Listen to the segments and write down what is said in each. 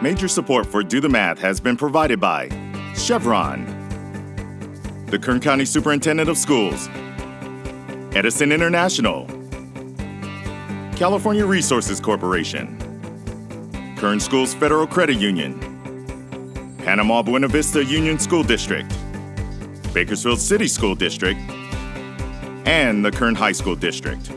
Major support for Do the Math has been provided by Chevron, the Kern County Superintendent of Schools, Edison International, California Resources Corporation, Kern Schools Federal Credit Union, Panama Buena Vista Union School District, Bakersfield City School District, and the Kern High School District,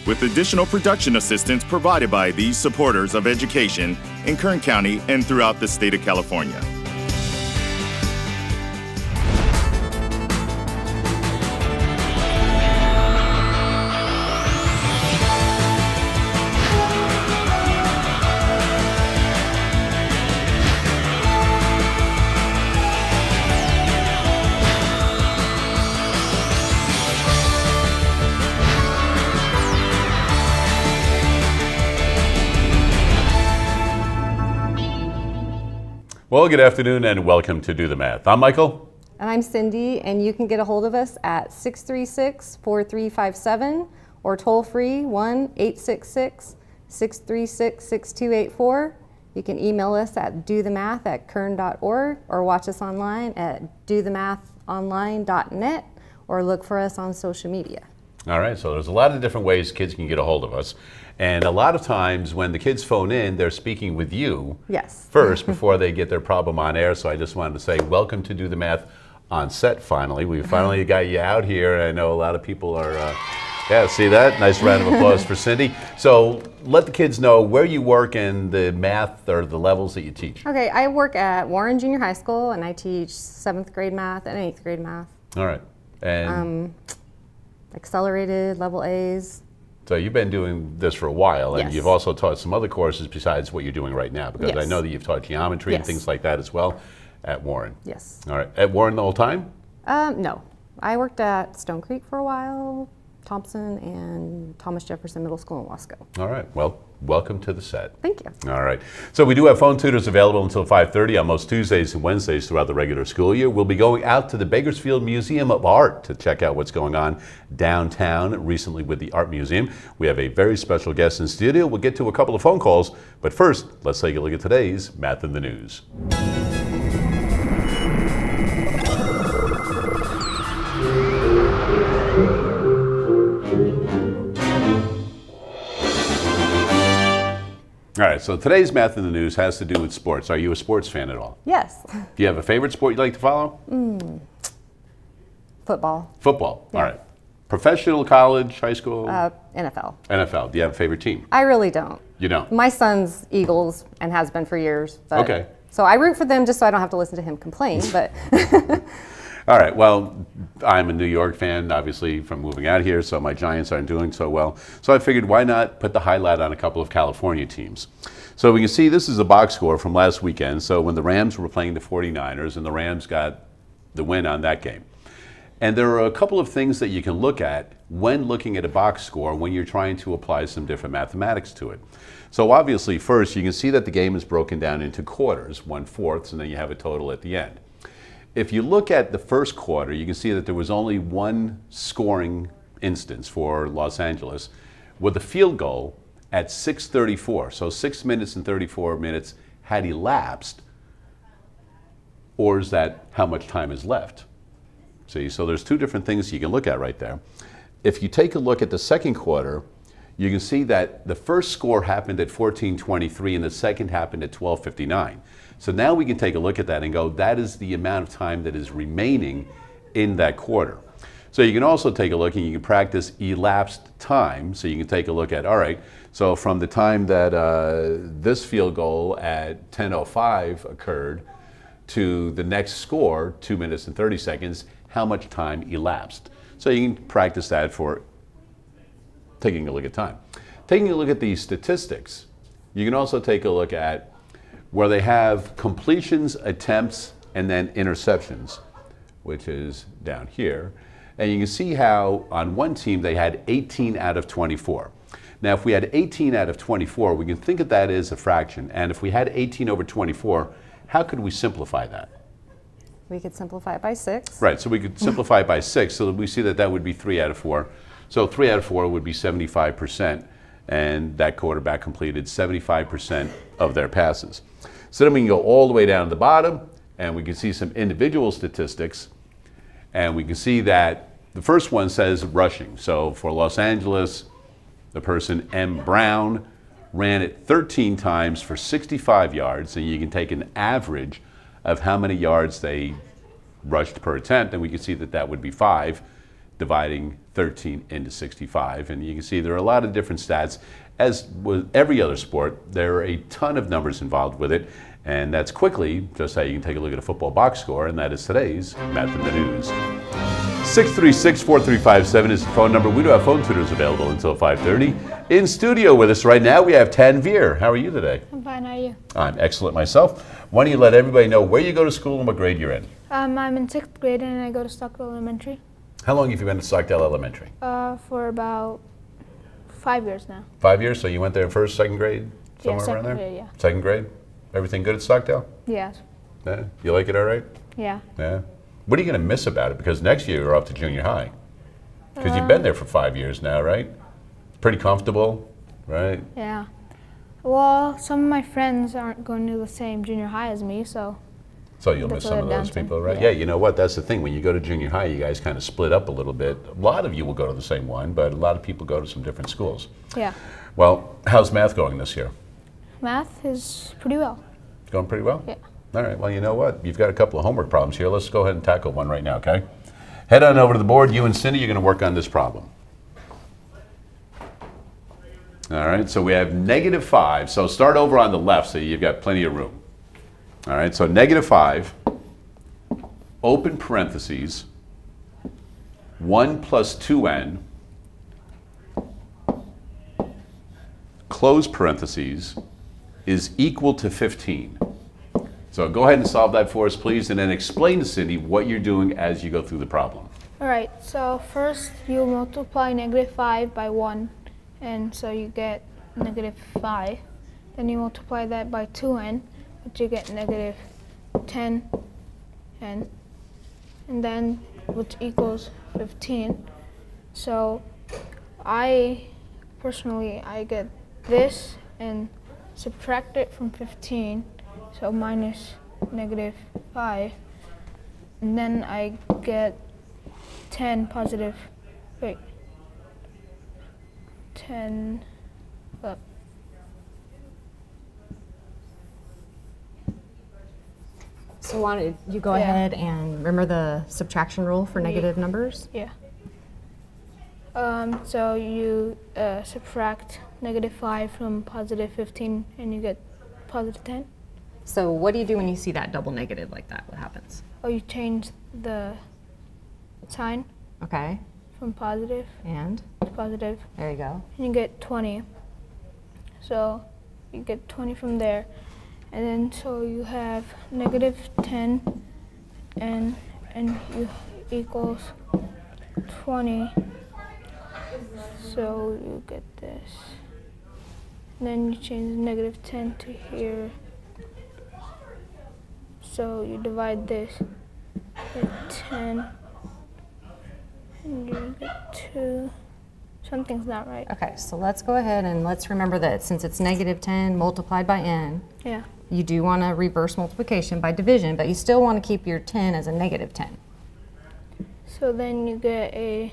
with additional production assistance provided by these supporters of education in Kern County and throughout the state of California. Well, good afternoon and welcome to Do the Math. I'm Michael. And I'm Cindy, and you can get a hold of us at 636-4357 or toll free 1-866-636-6284. You can email us at dothemath@kern.org or watch us online at dothemathonline.net or look for us on social media. All right, so there's a lot of different ways kids can get a hold of us. And a lot of times when the kids phone in, they're speaking with you first before they get their problem on air. So I just wanted to say welcome to Do the Math on set finally. We finally got you out here. I know a lot of people are, yeah, see that? Nice round of applause for Cindy. So let the kids know where you work and the math or the levels that you teach. Okay, I work at Warren Junior High School and I teach 7th grade math and 8th grade math. All right. And accelerated, level A's. So you've been doing this for a while, and Yes. you've also taught some other courses besides what you're doing right now, because Yes. I know that you've taught geometry and things like that as well at Warren. Yes. All right. At Warren the whole time? No. I worked at Stone Creek for a while, Thompson, and Thomas Jefferson Middle School in Wasco. All right. Well, welcome to the set. Thank you. All right. So we do have phone tutors available until 5:30 on most Tuesdays and Wednesdays throughout the regular school year. We'll be going out to the Bakersfield Museum of Art to check out what's going on downtown recently with the Art Museum. We have a very special guest in studio. We'll get to a couple of phone calls, but first, let's take a look at today's Math in the News. All right, so today's Math in the News has to do with sports. Are you a sports fan at all? Yes. Do you have a favorite sport you like to follow? Football. Football, Yeah. all right. Professional, college, high school? NFL. NFL. Do you have a favorite team? I really don't. You don't? My son's Eagles and has been for years. But, Okay. So I root for them just so I don't have to listen to him complain. But All right, well, I'm a New York fan, obviously, from moving out here, so my Giants aren't doing so well. So I figured, why not put the highlight on a couple of California teams? So we can see this is a box score from last weekend. So when the Rams were playing the 49ers, and the Rams got the win on that game. And there are a couple of things that you can look at when looking at a box score when you're trying to apply some different mathematics to it. So obviously, first, you can see that the game is broken down into quarters, 1/4, and then you have a total at the end. If you look at the first quarter, you can see that there was only one scoring instance for Los Angeles with a field goal at 6:34. So 6 minutes and 34 minutes had elapsed, or is that how much time is left? See, so there's two different things you can look at right there. If you take a look at the second quarter, you can see that the first score happened at 14:23 and the second happened at 12:59. So now we can take a look at that and go, that is the amount of time that is remaining in that quarter. So you can also take a look and you can practice elapsed time. So you can take a look at, all right, so from the time that this field goal at 10:05 occurred to the next score, 2 minutes and 30 seconds, how much time elapsed? So you can practice that for taking a look at time. Taking a look at the statistics, you can also take a look at where they have completions, attempts, and then interceptions, which is down here. And you can see how on one team they had 18 out of 24. Now if we had 18 out of 24, we can think of that as a fraction. And if we had 18 over 24, how could we simplify that? we could simplify it by 6. Right, so we could simplify it by 6, so that we see that that would be 3 out of 4. So 3 out of 4 would be 75%, and that quarterback completed 75% of their passes. So then we can go all the way down to the bottom, and we can see some individual statistics. And we can see that the first one says rushing. So for Los Angeles, the person M. Brown ran it 13 times for 65 yards, and you can take an average of how many yards they rushed per attempt, and we can see that that would be 5, dividing 13 into 65. And you can see there are a lot of different stats. As with every other sport, there are a ton of numbers involved with it, and that's quickly just how you can take a look at a football box score, and that is today's Math in the News. 636-4357 is the phone number. We do have phone tutors available until 5:30. In studio with us right now, we have Tanveer. How are you today? I'm fine, how are you? I'm excellent myself. Why don't you let everybody know where you go to school and what grade you're in? I'm in 6th grade and I go to Stockdale Elementary. How long have you been at Stockdale Elementary? For about 5 years now. 5 years? So you went there first, second grade? Somewhere around there? Grade, yeah. Second grade? Everything good at Stockdale? Yes. Yeah. You like it all right? Yeah. Yeah. What are you going to miss about it? Because next year you're off to junior high. Because you've been there for 5 years now, right? Pretty comfortable, right? Yeah. Well, some of my friends aren't going to the same junior high as me, so. So you'll miss some of those people, right? Yeah, you know what? That's the thing. When you go to junior high, you guys kind of split up a little bit. A lot of you will go to the same one, but a lot of people go to some different schools. Yeah. Well, how's math going this year? Math is pretty well. It's going pretty well? Yeah. All right, well, you know what? You've got a couple of homework problems here. Let's go ahead and tackle one right now, okay? Head on over to the board. You and Cindy, you're going to work on this problem. All right, so we have -5. So start over on the left so you've got plenty of room. All right, so -5, open parentheses, 1 plus 2n, close parentheses, is equal to 15. So go ahead and solve that for us, please, and then explain to Cindy what you're doing as you go through the problem. All right, so first you multiply -5 by 1, and so you get -5. Then you multiply that by 2n, which you get -10n, and then which equals 15. So I get this and subtract it from 15. So minus -5, and then I get 10 positive, 10, So why don't you go ahead and remember the subtraction rule for negative numbers? Yeah. So you subtract -5 from positive 15 and you get positive 10. So what do you do when you see that double negative like that? What happens? Oh, you change the sign Okay. from positive And? to positive, There you go. and you get 20. So you get 20 from there, and then so you have -10, and you equals 20. So you get this. And then you change -10 to here. So you divide this by 10, and you get 2. Something's not right. Okay, so let's go ahead and let's remember that since it's -10 multiplied by n, Yeah. you do want to reverse multiplication by division, but you still want to keep your 10 as a -10. So then you get a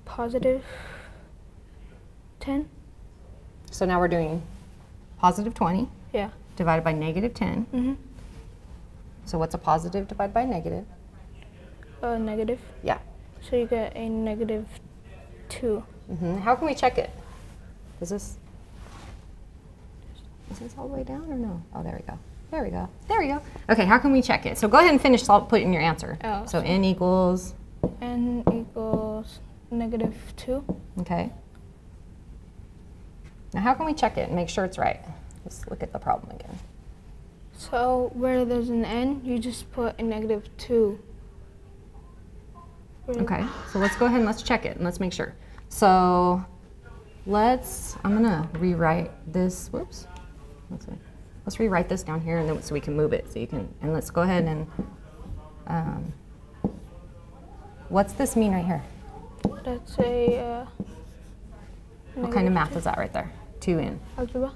positive 10. So now we're doing positive 20 Yeah. divided by -10. Mhm. So what's a positive divided by negative? Negative. Yeah. So you get a -2. How can we check it? Is this all the way down or no? Oh, there we go. There we go. There we go. Okay, how can we check it? So go ahead and finish putting your answer. Oh, So n equals, N equals -2. okay. Now how can we check it and make sure it's right? Let's look at the problem again. So where there's an N, you just put a -2. Okay, so let's go ahead and let's check it and let's make sure. So I'm gonna rewrite this, whoops. Let's rewrite this down here and then so we can move it so you can, and let's go ahead and, what's this mean right here? That's a What kind of math is that right there? 2n. algebra.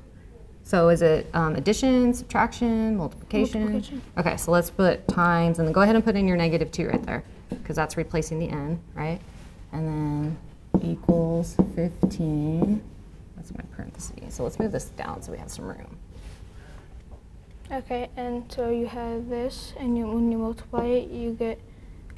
So is it addition, subtraction, multiplication? Multiplication. Okay, so let's put times, and then go ahead and put in your -2 right there, because that's replacing the n, right? And then equals 15. That's my parentheses. So let's move this down so we have some room. Okay, and so you have this, and when you multiply it, you get,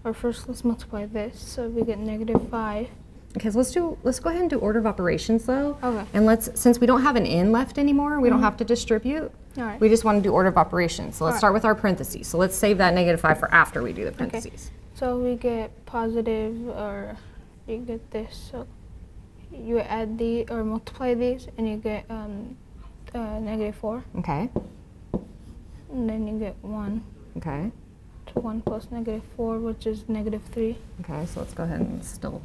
or first let's multiply this, so we get -5. Okay, so let's go ahead and do order of operations though. Okay. And since we don't have an n left anymore, we don't have to distribute. All right. We just want to do order of operations. So let's All right. start with our parentheses. So let's save that -5 for after we do the parentheses. So we get positive, or you get this. So you add the, or multiply these, and you get -4. Okay. And then you get 1. Okay. So 1 plus -4, which is -3. Okay, so let's go ahead and still,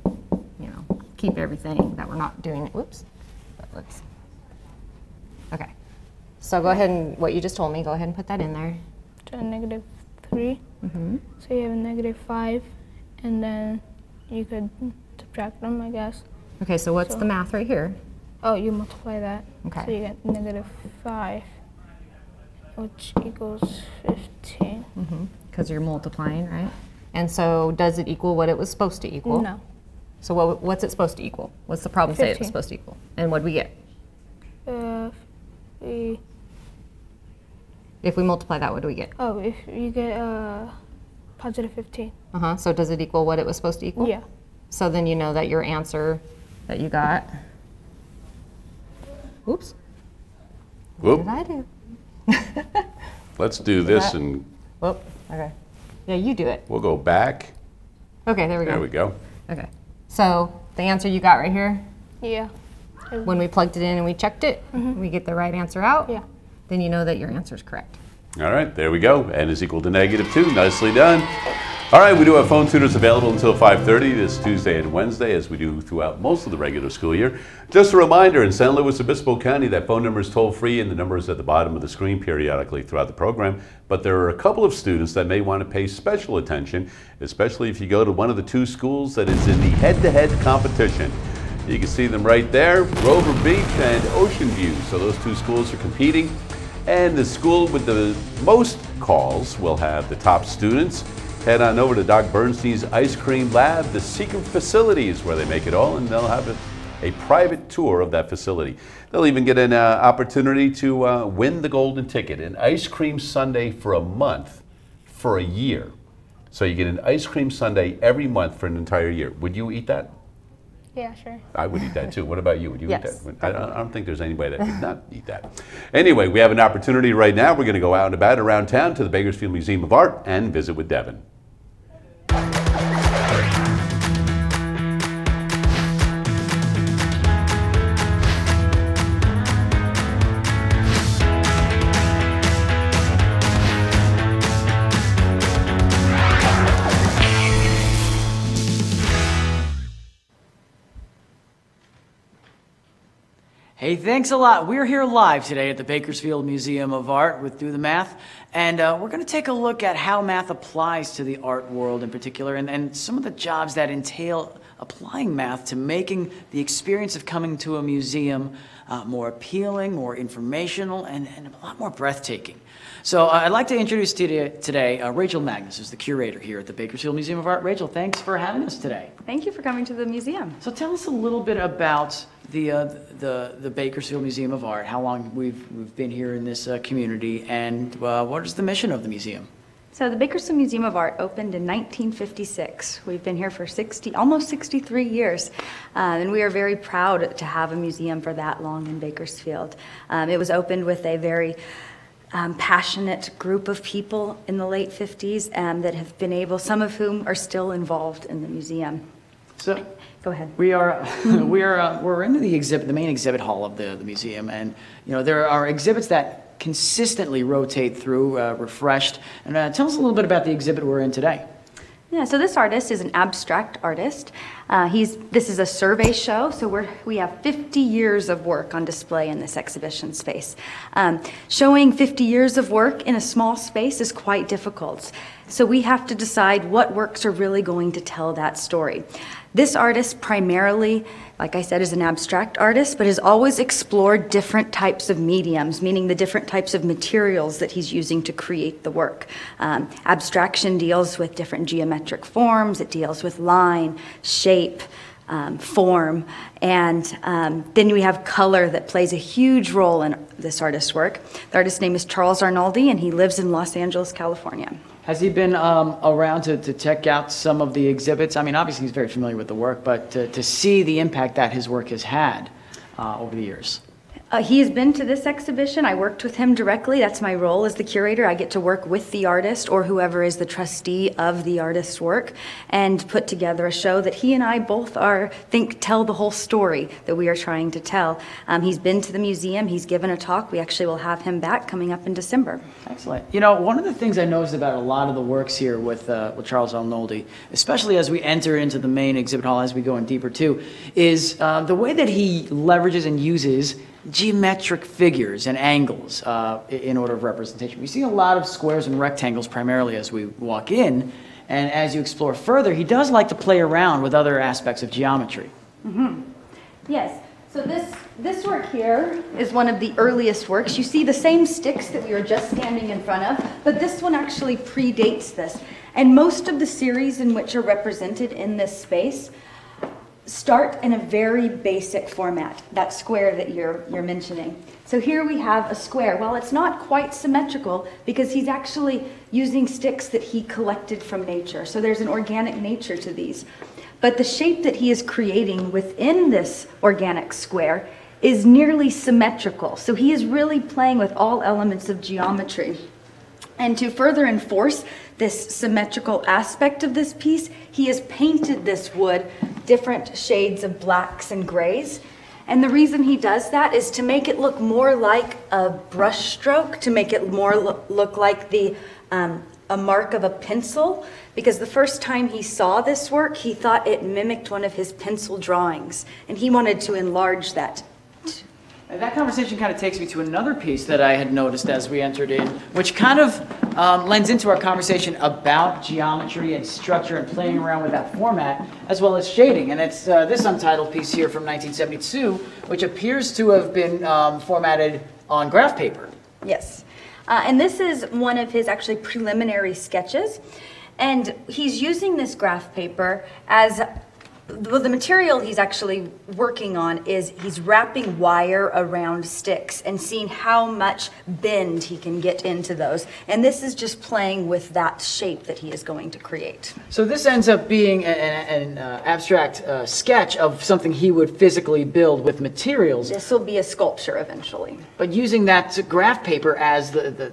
keep everything that we're not doing. Whoops. But let's. Okay. So go ahead and what you just told me, go ahead and put that in there. So -3. Mm-hmm. So you have a -5, and then you could subtract them, I guess. Okay, so what's So- the math right here? Oh, you multiply that. Okay. So you get -5, which equals 15. Because you're multiplying, right? And so does it equal what it was supposed to equal? No. So what's it supposed to equal? What's the problem say it was 15. supposed to equal? And what do we get? If we multiply that, what do we get? If you get positive 15. Uh-huh, so does it equal what it was supposed to equal? Yeah. So then you know that your answer that you got, oops, what Whoop. did I do? Let's do this that- and Whoop, okay. Yeah, you do it. we'll go back. Okay, there we go. There we go. Okay, so the answer you got right here, Yeah. when we plugged it in and we checked it, we get the right answer out, Yeah. then you know that your answer is correct. All right, there we go. N is equal to -2. Nicely done. All right, we do have phone tutors available until 5:30 this Tuesday and Wednesday, as we do throughout most of the regular school year. Just a reminder, in San Luis Obispo County, that phone number is toll-free, and the number is at the bottom of the screen periodically throughout the program. But there are a couple of students that may want to pay special attention, especially if you go to one of the 2 schools that is in the head-to-head competition. You can see them right there, Rover Beach and Ocean View. So those 2 schools are competing. And the school with the most calls will have the top students. Head on over to Doc Bernstein's Ice Cream Lab, the secret facilities where they make it all, and they'll have a private tour of that facility. They'll even get an opportunity to win the golden ticket, an ice cream sundae for a month, for a year. So you get an ice cream sundae every month for an entire year. Would you eat that? Yeah, sure. I would eat that too. What about you? Would you Yes, eat that? I don't think there's anybody that would not eat that. Anyway, we have an opportunity right now. We're going to go out and about around town to the Bakersfield Museum of Art and visit with Devin. Hey, thanks a lot. We're here live today at the Bakersfield Museum of Art with Do the Math, and we're going to take a look at how math applies to the art world in particular, and some of the jobs that entail applying math to making the experience of coming to a museum more appealing, more informational, and a lot more breathtaking. So I'd like to introduce to you today Rachel Magnus, who's the curator here at the Bakersfield Museum of Art. Rachel, thanks for having us today. Thank you for coming to the museum. So tell us a little bit about the Bakersfield Museum of Art, how long we've been here in this community, and what is the mission of the museum? So the Bakersfield Museum of Art opened in 1956. We've been here for almost 63 years, and we are very proud to have a museum for that long in Bakersfield. It was opened with a very passionate group of people in the late 50s that have been able, some of whom are still involved in the museum. So Go ahead. we are we're in the main exhibit hall of the museum, and there are exhibits that consistently rotate through, refreshed. And tell us a little bit about the exhibit we're in today. Yeah, so this artist is an abstract artist. This is a survey show, so we have 50 years of work on display in this exhibition space. Showing 50 years of work in a small space is quite difficult. So we have to decide what works are really going to tell that story. This artist primarily, like I said, is an abstract artist, but has always explored different types of mediums, meaning the different types of materials that he's using to create the work. Abstraction deals with different geometric forms, it deals with line, shape, form, and then we have color that plays a huge role in this artist's work. The artist's name is Charles Arnoldi, and he lives in Los Angeles, California. Has he been around to check out some of the exhibits? I mean, obviously he's very familiar with the work, but to see the impact that his work has had over the years. He has been to this exhibition. I worked with him directly. That's my role as the curator. I get to work with the artist or whoever is the trustee of the artist's work and put together a show that he and I both tell the whole story that we are trying to tell. He's been to the museum. He's given a talk. We actually will have him back coming up in December. Excellent. You know, one of the things I noticed about a lot of the works here with Charles Arnoldi, especially as we enter into the main exhibit hall, as we go in deeper too, is the way that he leverages and uses geometric figures and angles in order of representation. We see a lot of squares and rectangles primarily as we walk in, and as you explore further, he does like to play around with other aspects of geometry. Mm-hmm. Yes. So this work here is one of the earliest works. You see the same sticks that we were just standing in front of, but this one actually predates this. And most of the series in which are represented in this space start in a very basic format, that square that you're mentioning. So here we have a square. Well, it's not quite symmetrical because he's actually using sticks that he collected from nature. So there's an organic nature to these. But the shape that he is creating within this organic square is nearly symmetrical. So he is really playing with all elements of geometry. And to further enforce this symmetrical aspect of this piece, he has painted this wood different shades of blacks and grays. And the reason he does that is to make it look more like a brush stroke, to make it more look like a mark of a pencil, because the first time he saw this work, he thought it mimicked one of his pencil drawings, and he wanted to enlarge that. And that conversation kind of takes me to another piece that I had noticed as we entered in, which kind of lends into our conversation about geometry and structure and playing around with that format, as well as shading. And it's this Untitled piece here from 1972, which appears to have been formatted on graph paper. Yes. And this is one of his actually preliminary sketches. And he's using this graph paper as, well, the material he's actually working on is he's wrapping wire around sticks and seeing how much bend he can get into those. And this is just playing with that shape that he is going to create. So this ends up being an abstract sketch of something he would physically build with materials. This will be a sculpture eventually. But using that graph paper as the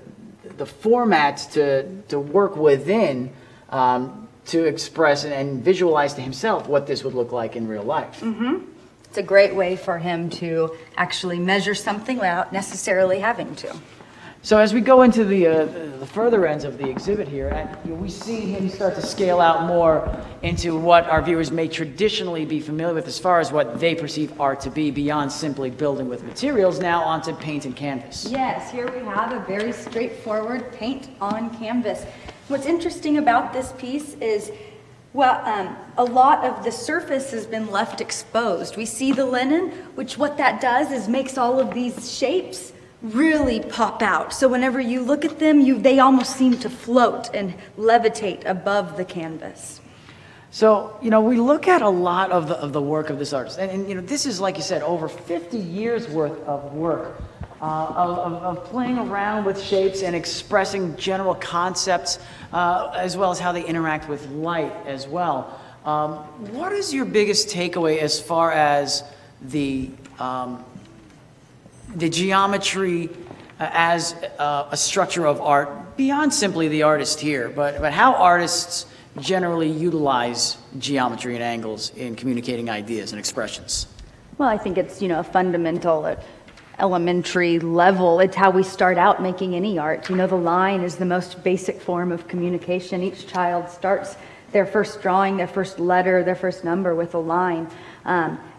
format to work within, to express and visualize to himself what this would look like in real life. Mm-hmm. It's a great way for him to actually measure something without necessarily having to. So as we go into the further ends of the exhibit here, we see him start to scale out more into what our viewers may traditionally be familiar with as far as what they perceive art to be, beyond simply building with materials, now onto paint and canvas. Yes, here we have a very straightforward paint on canvas. What's interesting about this piece is, well, a lot of the surface has been left exposed. We see the linen, which what that does is makes all of these shapes really pop out. So whenever you look at them, they almost seem to float and levitate above the canvas. So, you know, we look at a lot of the work of this artist, and you know, this is, like you said, over 50 years worth of work. Of playing around with shapes and expressing general concepts, as well as how they interact with light as well. What is your biggest takeaway as far as the geometry as a structure of art, beyond simply the artist here, but how artists generally utilize geometry and angles in communicating ideas and expressions? Well, I think it's, a fundamental elementary level. It's how we start out making any art. The line is the most basic form of communication. Each child starts their first drawing, their first letter, their first number with a line.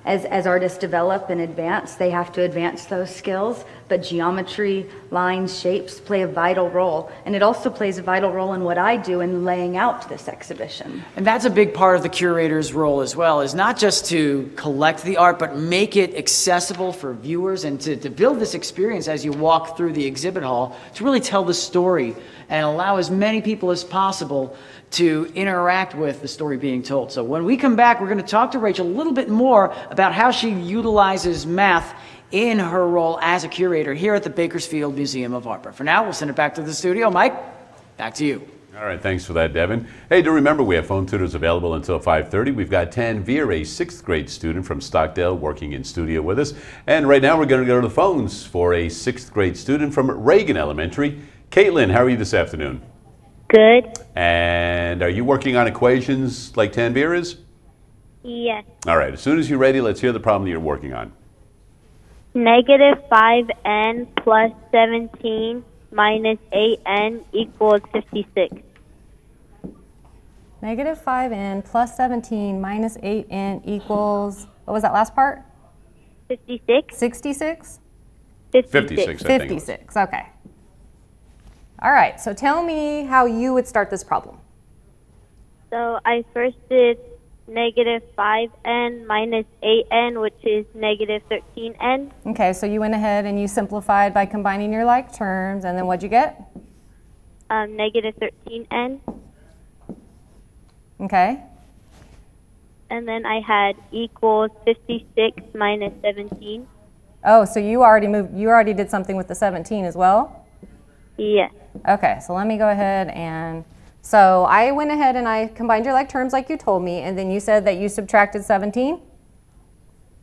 As artists develop and advance, they have to advance those skills, but geometry, lines, shapes play a vital role. And it also plays a vital role in what I do in laying out this exhibition. And that's a big part of the curator's role as well, is not just to collect the art, but make it accessible for viewers and to build this experience as you walk through the exhibit hall, to really tell the story and allow as many people as possible to interact with the story being told. So when we come back, we're going to talk to Rachel a little bit more about how she utilizes math in her role as a curator here at the Bakersfield Museum of Art. But for now, we'll send it back to the studio. Mike, back to you. All right, thanks for that, Devin. Hey, do remember we have phone tutors available until 5:30. We've got Tanvir, a 6th grade student from Stockdale, working in studio with us. And right now we're going to go to the phones for a 6th grade student from Reagan Elementary. Caitlin, how are you this afternoon? Good. And are you working on equations like Tanvir is? Yes. All right, as soon as you're ready, let's hear the problem that you're working on. Negative 5n plus 17 minus 8n equals 56. Negative 5n plus 17 minus 8n equals, what was that last part? 56. 66? 56, I think. 56, okay. All right, so tell me how you would start this problem. So I first did negative 5n minus 8n, which is negative 13n. Okay, so you went ahead and you simplified by combining your like terms, and then what'd you get? Negative 13n. Okay. And then I had equals 56 minus 17. Oh, so you already did something with the 17 as well? Yes. Okay, so let me go ahead and, so I went ahead and I combined your like terms like you told me, and then you said that you subtracted 17?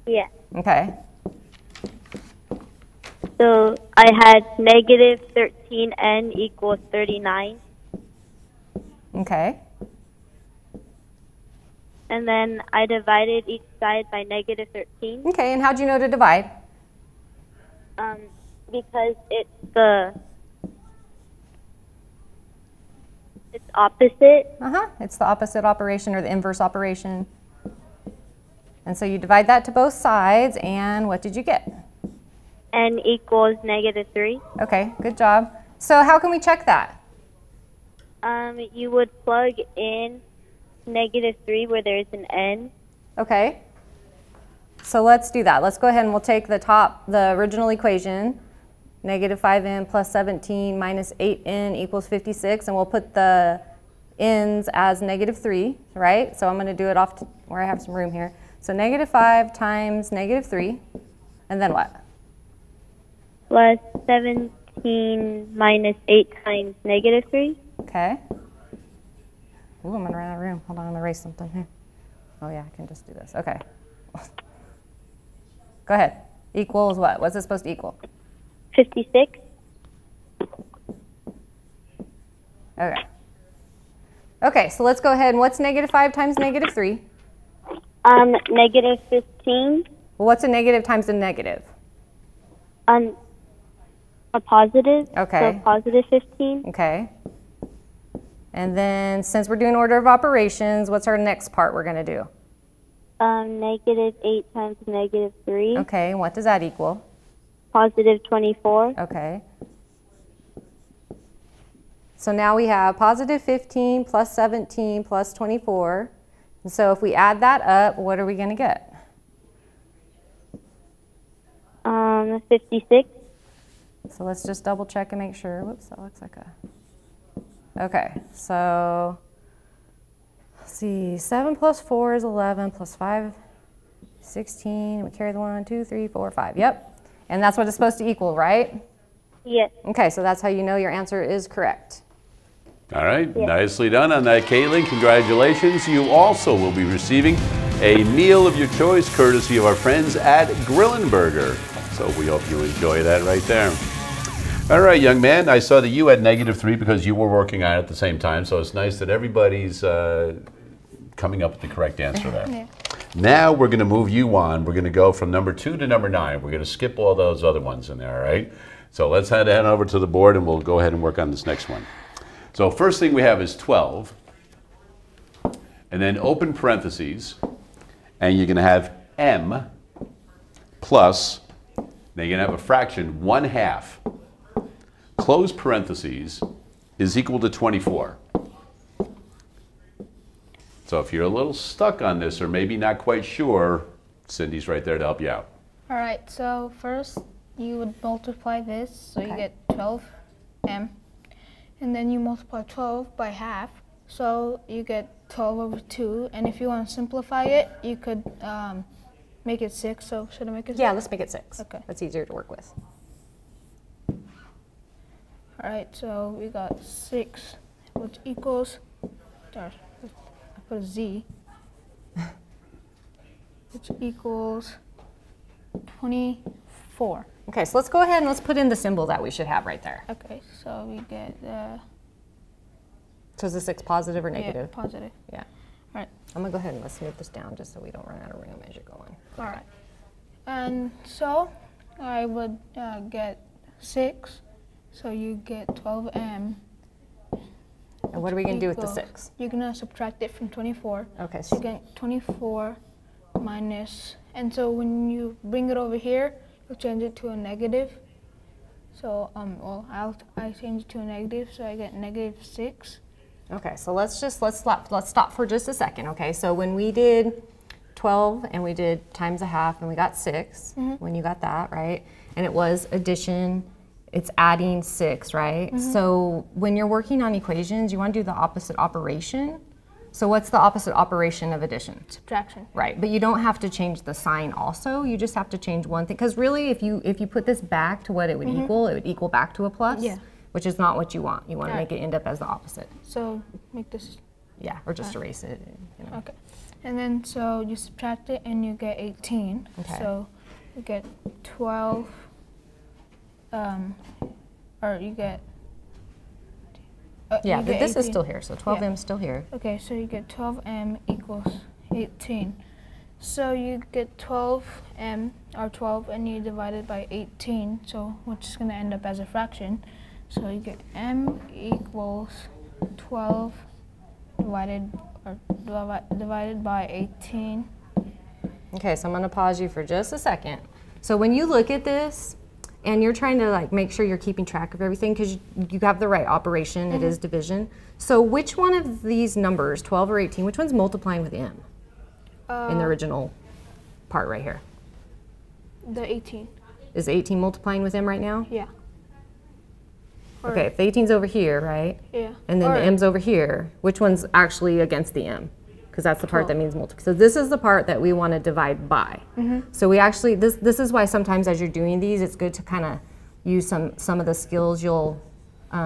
Yes. Okay. So I had negative 13n equals 39. Okay. And then I divided each side by negative 13. Okay, and how'd you know to divide? Because it's opposite. It's the opposite operation or the inverse operation. And so you divide that to both sides, and what did you get? N equals negative 3. Okay, good job. So how can we check that? You would plug in negative 3 where there's an N. Okay. So let's do that. Let's go ahead and we'll take the original equation, negative 5n plus 17 minus 8n equals 56, and we'll put the n's as negative 3, right? So I'm going to do it off to where I have some room here. So negative 5 times negative 3, and then what? Plus 17 minus 8 times negative 3. Okay. Ooh, I'm going to run out of room. Hold on, I'm going to erase something here. Oh yeah, I can just do this. Okay. Go ahead. Equals what? What's it supposed to equal? 56. Okay. Okay, so let's go ahead. And what's negative 5 times negative 3? Negative 15. Well, what's a negative times a negative? A positive. Okay. So positive 15. Okay. And then since we're doing order of operations, what's our next part we're going to do? Negative 8 times negative 3. Okay, and what does that equal? Positive 24. Okay. So now we have positive 15 plus 17 plus 24. And so if we add that up, what are we going to get? 56. So let's just double check and make sure. Whoops, that looks like a... Okay, so let's see, 7 plus 4 is 11, plus 5, 16, we carry the 1, 2, 3, 4, 5, yep. And that's what it's supposed to equal, right? Yes. Okay, so that's how you know your answer is correct. All right, nicely done on that, Caitlin. Congratulations. You also will be receiving a meal of your choice, courtesy of our friends at Grillenberger. So we hope you enjoy that right there. All right, young man, I saw that you had negative 3 because you were working on it at the same time, so it's nice that everybody's coming up with the correct answer there. Yeah. Now we're going to move you on. We're going to go from number 2 to number 9. We're going to skip all those other ones in there, all right? So let's head over to the board and we'll go ahead and work on this next one. So first thing we have is 12 and then open parentheses, and you're going to have m plus, now you're going to have a fraction 1/2, close parentheses, is equal to 24. So if you're a little stuck on this or maybe not quite sure, Cindy's right there to help you out. All right, so first you would multiply this, so you get 12m, and then you multiply 12 by half, so you get 12 over 2, and if you want to simplify it, you could make it 6, so should I make it 6? Yeah, let's make it 6. Okay. That's easier to work with. All right, so we got 6, which equals, I put a z, which equals 24. Okay, so let's go ahead and let's put in the symbol that we should have right there. Okay, so we get So is the 6 positive or negative? yeah, positive. Yeah. All right. I'm gonna go ahead and let's move this down just so we don't run out of room as you're going. All right. And so I would get 6. So you get 12m. And what are we gonna do with the equals- 6? You're gonna subtract it from 24. Okay. So you get 24 minus, and so when you bring it over here, you'll change it to a negative. So well, I change it to a negative, so I get -6. Okay, so let's stop for just a second. Okay, so when we did 12 and we did times a half and we got 6, when you got that, right? And it was addition, it's adding 6, right? So when you're working on equations, you want to do the opposite operation. So what's the opposite operation of addition? Subtraction. Right, but you don't have to change the sign also. You just have to change one thing. Because really, if you put this back to what it would equal back to a plus, Yeah. which is not what you want. You want to Right. make it end up as the opposite. So make this, Yeah, or just erase it. You know. okay. And then so you subtract it and you get 18. Okay. So you get 12, or you get, Yeah, you but get this is 18. still here, so 12m is still here. Okay, so you get 12m equals 18. So you get 12m, or 12, and you divide it by 18, so which is going to end up as a fraction. So you get m equals 12 divided by 18. Okay, so I'm going to pause you for just a second. So when you look at this, and you're trying to like make sure you're keeping track of everything because you have the right operation, it is division. So which one of these numbers, 12 or 18, which one's multiplying with m in the original part right here? The 18. Is 18 multiplying with m right now? Yeah. Or- Okay, if the 18's over here, right? Yeah. And then Or- the m's over here, which one's actually against the m? Because that's the part that means multiply. So this is the part that we want to divide by. So we actually, this is why sometimes as you're doing these, it's good to kind of use some of the skills you'll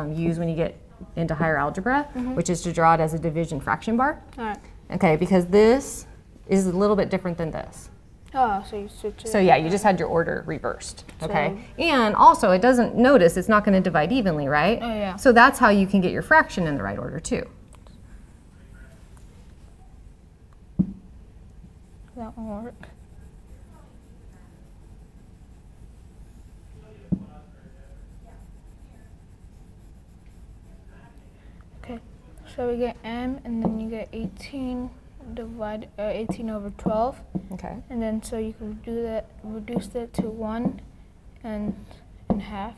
use when you get into higher algebra, which is to draw it as a division fraction bar. All right. Okay, because this is a little bit different than this. Oh, so you switch it. So yeah, you just had your order reversed, okay? And also, it doesn't, notice it's not going to divide evenly, right? Oh, yeah. So that's how you can get your fraction in the right order too. That won't work. Okay, so we get m, and then you get 18 18 over 12, Okay. and then so you can do that, reduce that to 1 and half.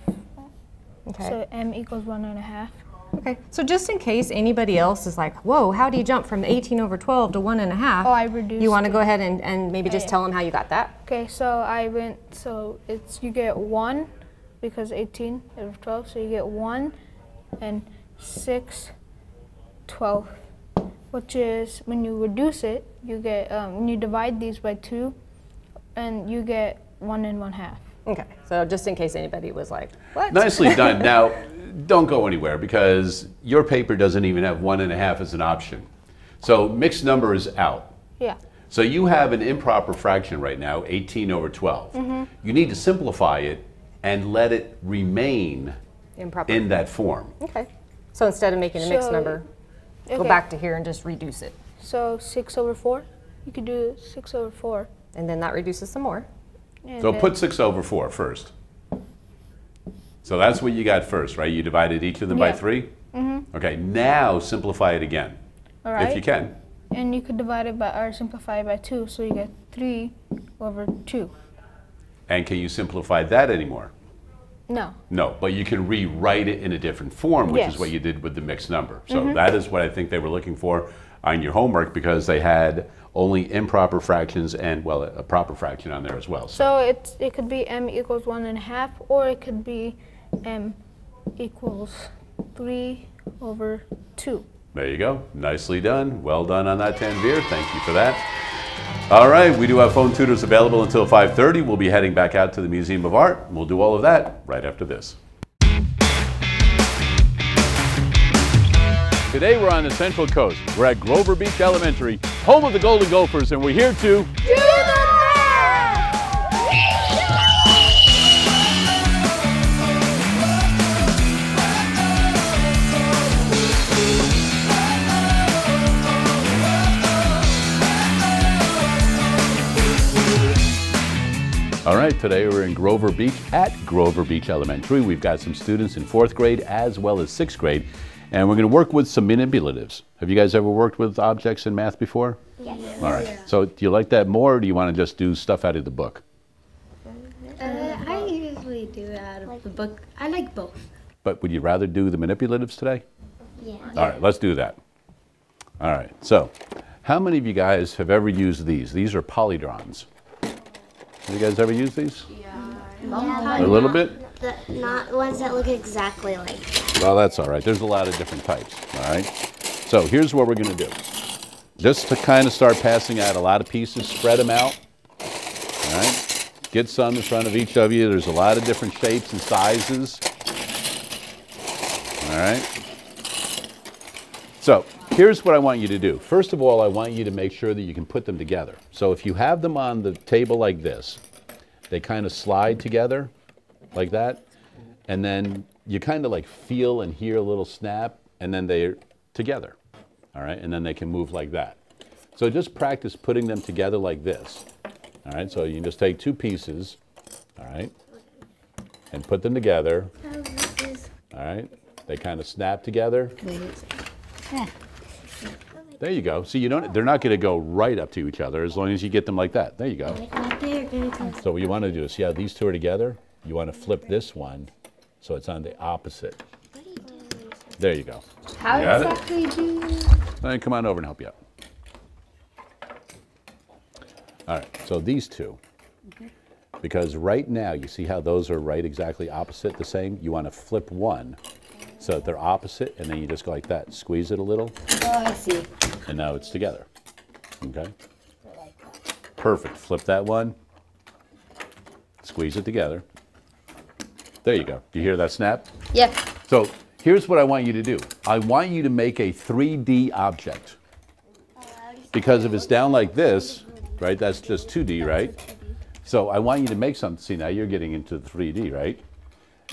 Okay. So m equals 1.5. Okay, so just in case anybody else is like, whoa, how do you jump from 18 over 12 to 1.5? Oh, I reduced You want to it. go ahead and maybe just yeah. tell them how you got that? Okay, so it's you get 1 because 18 over 12, so you get 1 and 6 12, which is when you reduce it, you get when you divide these by 2, and you get 1 and 1/2. Okay, so just in case anybody was like, what? Nicely done. Now, don't go anywhere because your paper doesn't even have 1.5 as an option. So mixed number is out. Yeah. So you have an improper fraction right now, 18 over 12. You need to simplify it and let it remain Improper. in that form. Okay, so instead of making a mixed So- number, go Okay. back to here and just reduce it. So 6 over 4, you could do 6 over 4. And then that reduces some more. And So then- put 6 over 4 first. So that's what you got first, right? You divided each of them by Yeah. 3? Okay, now simplify it again, all right. if you can. and you could divide it by or simplify it by 2, so you get 3 over 2. And can you simplify that anymore? No. No, but you can rewrite it in a different form, which is Yes. what you did with the mixed number. So that is what I think they were looking for on your homework, because they had only improper fractions and, well, a proper fraction on there as well. So it could be m equals 1.5, or it could be m equals 3 over 2. There you go. Nicely done. Well done on that, Tanvir. Thank you for that. All right, we do have phone tutors available until 5:30. We'll be heading back out to the Museum of Art. We'll do all of that right after this. Today we're on the Central Coast. We're at Grover Beach Elementary, home of the Golden Gophers, and we're here to Do the All right, today we're in Grover Beach at Grover Beach Elementary. We've got some students in 4th grade as well as 6th grade, and we're going to work with some manipulatives. Have you guys ever worked with objects in math before? Yes. All right. So do you like that more, or do you want to just do stuff out of the book? I usually do it out of the book. I like both. But would you rather do the manipulatives today? Yeah. All right, let's do that. All right, so how many of you guys have ever used these? These are polydrons. Have you guys ever used these? Yeah. A little bit? Not ones that look exactly like that. Well, that's all right. There's a lot of different types, all right? So here's what we're going to do. Just to kind of start passing out a lot of pieces, spread them out, all right? Get some in front of each of you. There's a lot of different shapes and sizes, all right? So here's what I want you to do. First of all, I want you to make sure that you can put them together. So if you have them on the table like this, they kind of slide together like that, and then you kind of like feel and hear a little snap, and then they're together, all right? And then they can move like that. So just practice putting them together like this, all right? So you can just take 2 pieces, all right, and put them together, all right? They kind of snap together. There you go. See, they're not going to go right up to each other as long as you get them like that. There you go. So what you want to do is, see how these 2 are together? You want to flip this one so it's on the opposite. There you go. How exactly do you? Then come on over and help you out. All right, so these 2. Because right now, you see how those are right exactly opposite, the same? You want to flip one so that they're opposite, and then you just go like that. Squeeze it a little. Oh, I see. And now it's together. Okay? Perfect. Flip that one. Squeeze it together. There you go. Do you hear that snap? Yep. So here's what I want you to do. I want you to make a 3D object. Because if it's down like this, right, that's just 2D, right? So I want you to make something. See, now you're getting into the 3D, right?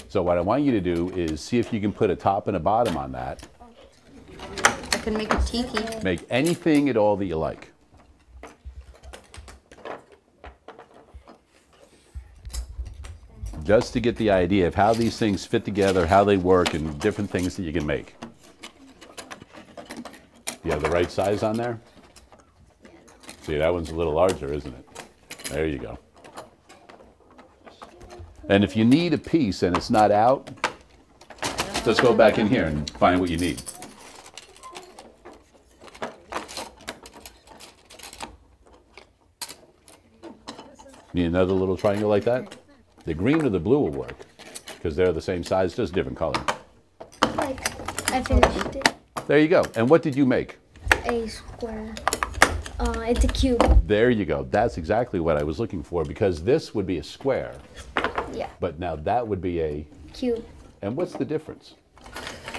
So what I want you to do is see if you can put a top and a bottom on that. I can make a tiki. Make anything at all that you like. Just to get the idea of how these things fit together, how they work, and different things that you can make. You have the right size on there? See, that one's a little larger, isn't it? There you go. And if you need a piece and it's not out, just go back in here and find what you need. Need another little triangle like that? The green or the blue will work, because they're the same size, just different color. I finished it. There you go. And what did you make? A square. It's a cube. There you go. That's exactly what I was looking for, because this would be a square, Yeah. but now that would be a... Cube. And what's the difference?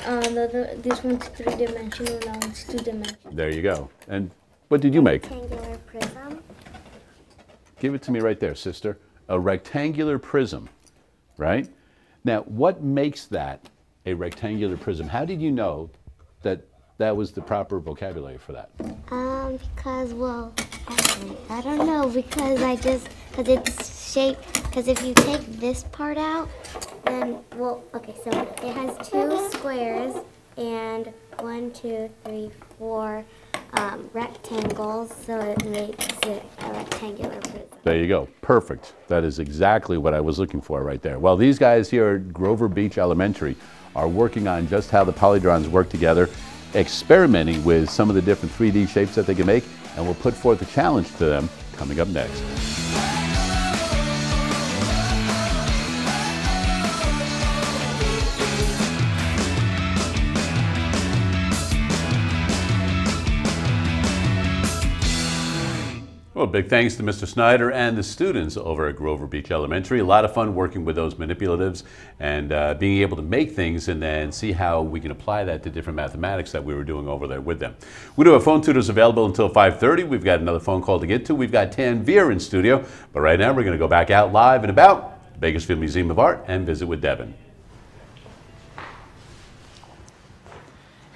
This one's 3-dimensional, now it's 2-dimensional. There you go. And what did you make? Rectangular prism. Give it to me right there, sister. A rectangular prism, right? Now, what makes that a rectangular prism? How did you know that that was the proper vocabulary for that? Because, well, I don't know, because it's shaped, because if you take this part out, then, well, okay, so it has 2 squares and 1, 2, 3, 4 rectangles, so it makes it a rectangular prism. There you go. Perfect. That is exactly what I was looking for right there. Well, these guys here at Grover Beach Elementary are working on just how the polygons work together, experimenting with some of the different 3D shapes that they can make, and we'll put forth a challenge to them coming up next. Well, big thanks to Mr. Snyder and the students over at Grover Beach Elementary. A lot of fun working with those manipulatives and being able to make things and then see how we can apply that to different mathematics that we were doing over there with them. We do have phone tutors available until 5:30. We've got another phone call to get to. We've got Tanvir in studio, but right now we're going to go back out live and about the Bakersfield Museum of Art and visit with Devin.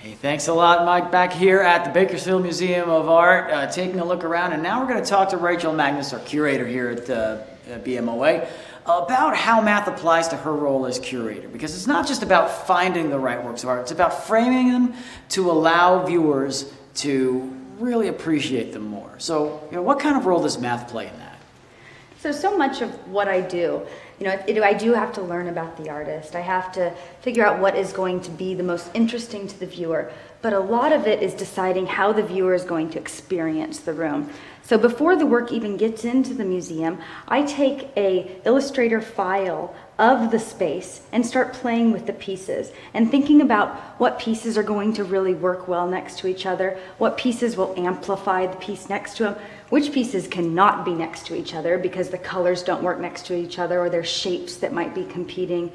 Hey, thanks a lot, Mike. Back here at the Bakersfield Museum of Art, taking a look around, and now we're going to talk to Rachel Magnus, our curator here at BMOA, about how math applies to her role as curator. Because it's not just about finding the right works of art, it's about framing them to allow viewers to really appreciate them more. So, what kind of role does math play in that? So much of what I do, I do have to learn about the artist. I have to figure out what is going to be the most interesting to the viewer. But a lot of it is deciding how the viewer is going to experience the room. So before the work even gets into the museum, I take an Illustrator file of the space and start playing with the pieces and thinking about what pieces are going to really work well next to each other, what pieces will amplify the piece next to them, which pieces cannot be next to each other because the colors don't work next to each other or there's shapes that might be competing.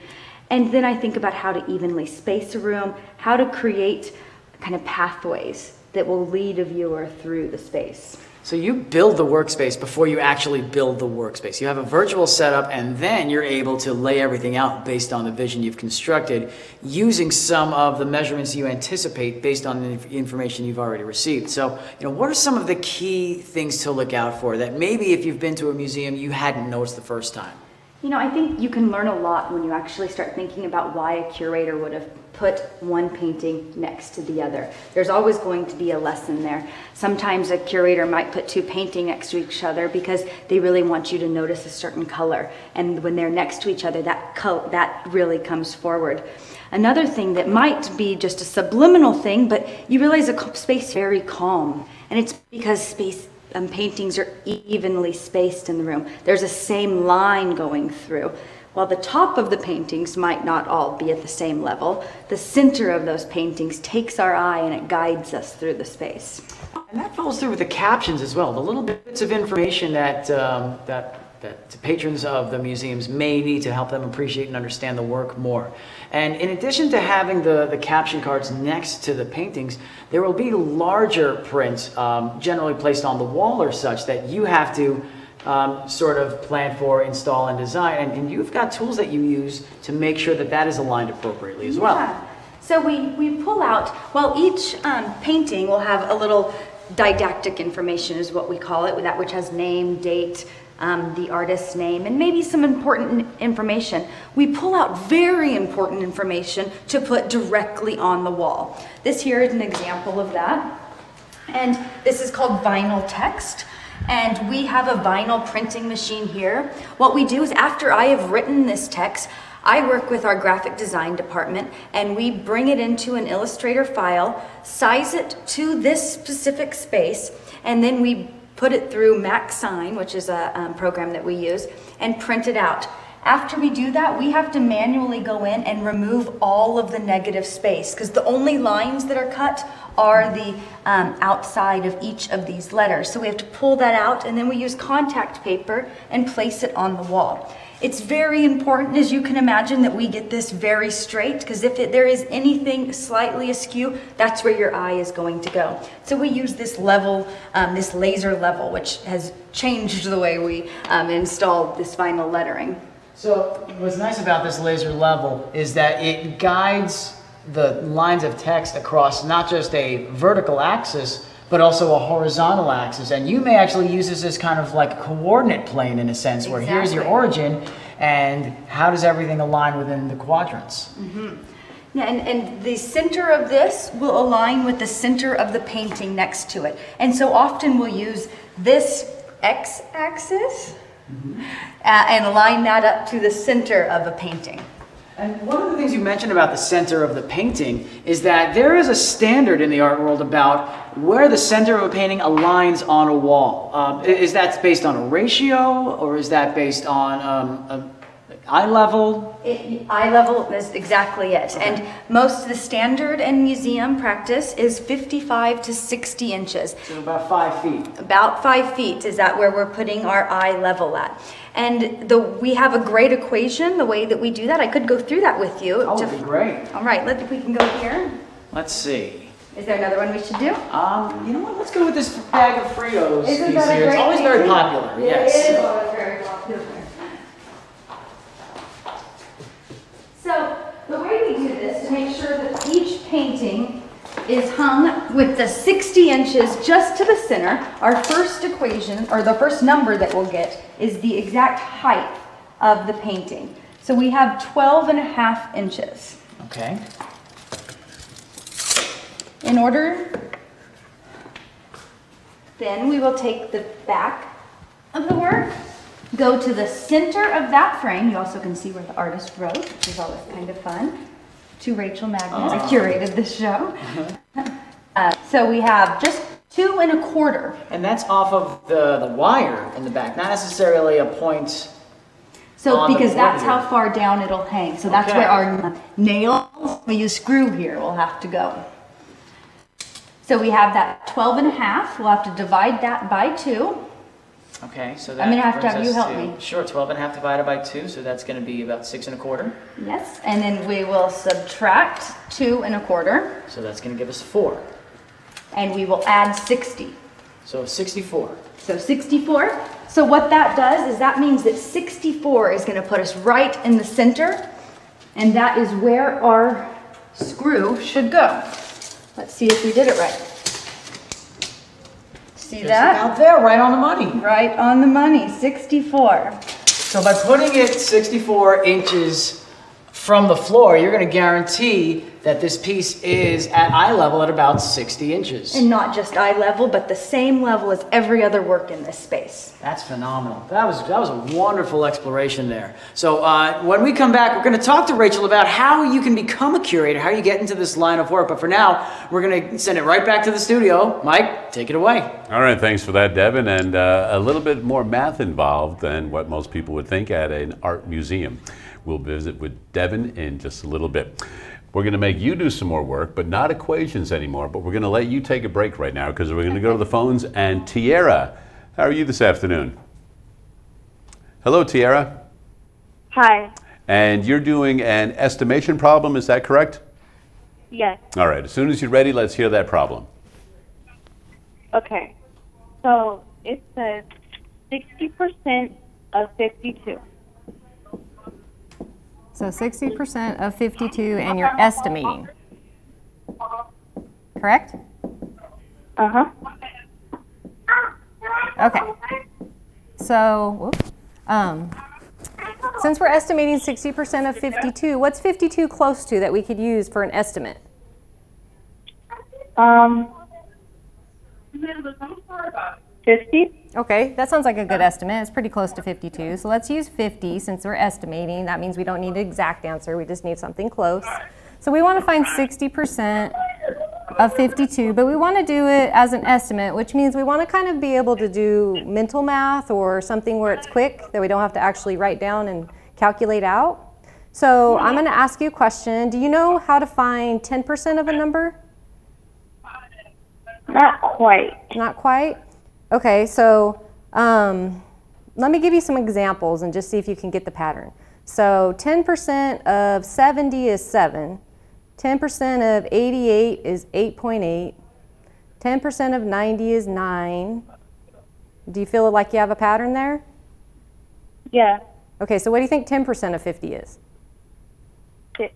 And then I think about how to evenly space a room, how to create kind of pathways that will lead a viewer through the space. So you build the workspace before you actually build the workspace. You have a virtual setup, and then you're able to lay everything out based on the vision you've constructed, using some of the measurements you anticipate based on the information you've already received. So, what are some of the key things to look out for that maybe if you've been to a museum you hadn't noticed the first time? I think you can learn a lot when you actually start thinking about why a curator would have put one painting next to the other. There's always going to be a lesson there. Sometimes a curator might put two paintings next to each other because they really want you to notice a certain color. And when they're next to each other, that really comes forward. Another thing that might be just a subliminal thing, but you realize a space is very calm. And it's because paintings are evenly spaced in the room. There's a same line going through. While the top of the paintings might not all be at the same level, the center of those paintings takes our eye and it guides us through the space. And that follows through with the captions as well, the little bits of information that patrons of the museums may need to help them appreciate and understand the work more. And in addition to having the caption cards next to the paintings, there will be larger prints generally placed on the wall or such that you have to sort of plan for, install, and design. And you've got tools that you use to make sure that that is aligned appropriately as well. Yeah. So we pull out, each painting will have a little didactic information is what we call it, that which has name, date, the artist's name, and maybe some important information. We pull out very important information to put directly on the wall. This here is an example of that. And this is called vinyl text. And we have a vinyl printing machine here. What we do is after I have written this text, I work with our graphic design department and we bring it into an Illustrator file, size it to this specific space, and then we put it through MaxSign, which is a program that we use, and print it out. After we do that, we have to manually go in and remove all of the negative space because the only lines that are cut are the outside of each of these letters. So we have to pull that out, and then we use contact paper and place it on the wall. It's very important, as you can imagine, that we get this very straight, because if there is anything slightly askew, that's where your eye is going to go. So we use this level, this laser level, which has changed the way we installed this vinyl lettering. So what's nice about this laser level is that it guides the lines of text across not just a vertical axis, but also a horizontal axis. And you may actually use this as kind of like a coordinate plane in a sense, where here's your origin and how does everything align within the quadrants. Mm-hmm. Yeah, and the center of this will align with the center of the painting next to it. And so often we'll use this x-axis and line that up to the center of a painting. And one of the things you mentioned about the center of the painting is that there is a standard in the art world about where the center of a painting aligns on a wall. Is that based on a ratio, or is that based on eye level? Eye level is exactly it. Okay. And most of the standard in museum practice is 55 to 60 inches. So about 5 feet. About 5 feet is that where we're putting our eye level at. And we have a great equation, the way that we do that. I could go through that with you. Oh, that'd be great. All right, we can go here. Let's see. Is there another one we should do? You know what? Let's go with this bag of Fritos piece Isn't that a here. It's great always very popular. Yes. It is always very popular. So the way we do this to make sure that each painting is hung with the 60 inches just to the center, our first equation, or the first number that we'll get, is the exact height of the painting. So we have 12.5 inches. Okay. In order, then we will take the back of the work, go to the center of that frame. You also can see where the artist wrote, which is always kind of fun. To Rachel Magnus, I curated this show. So we have just 2 1/4. And that's off of the wire in the back, not necessarily a point. So because that's how far down it'll hang. So that's where our nails, we use screw here, will have to go. So we have that 12.5. We'll have to divide that by 2. Okay, so that I'm going to have brings you us help to, me. Sure, 12.5 divided by 2, so that's going to be about 6 1/4. Yes, and then we will subtract 2 1/4. So that's going to give us 4. And we will add 60. So 64. So 64. So what that does is that means that 64 is going to put us right in the center, and that is where our screw should go. Let's see if we did it right. See Just that? out there, right on the money. Right on the money, 64. So by putting it 64 inches from the floor, you're going to guarantee that this piece is at eye level at about 60 inches. And not just eye level, but the same level as every other work in this space. That's phenomenal. That was a wonderful exploration there. So when we come back, we're going to talk to Rachel about how you can become a curator, how you get into this line of work. But for now, we're going to send it right back to the studio. Mike, take it away. All right, thanks for that, Devin. And a little bit more math involved than what most people would think at an art museum. We'll visit with Devin in just a little bit. We're going to make you do some more work, but not equations anymore. But we're going to let you take a break right now because we're going to go to the phones. And Tiara, how are you this afternoon? Hello, Tiara. Hi. And you're doing an estimation problem, is that correct? Yes. All right, as soon as you're ready, let's hear that problem. Okay. So it says 60% of 52. So 60% of 52, and you're estimating. Correct? Uh-huh. Okay. So, whoops. Since we're estimating 60% of 52, what's 52 close to that we could use for an estimate? 50. Okay, that sounds like a good estimate. It's pretty close to 52. So let's use 50 since we're estimating. That means we don't need an exact answer. We just need something close. So we want to find 60% of 52, but we want to do it as an estimate, which means we want to kind of be able to do mental math or something where it's quick, that we don't have to actually write down and calculate out. So I'm going to ask you a question. Do you know how to find 10% of a number? Not quite. Not quite? Okay, so let me give you some examples and just see if you can get the pattern. So 10% of 70 is 7. 10% of 88 is 8.8. 10% of 90 is 9. Do you feel like you have a pattern there? Yeah. Okay, so what do you think 10% of 50 is? 6.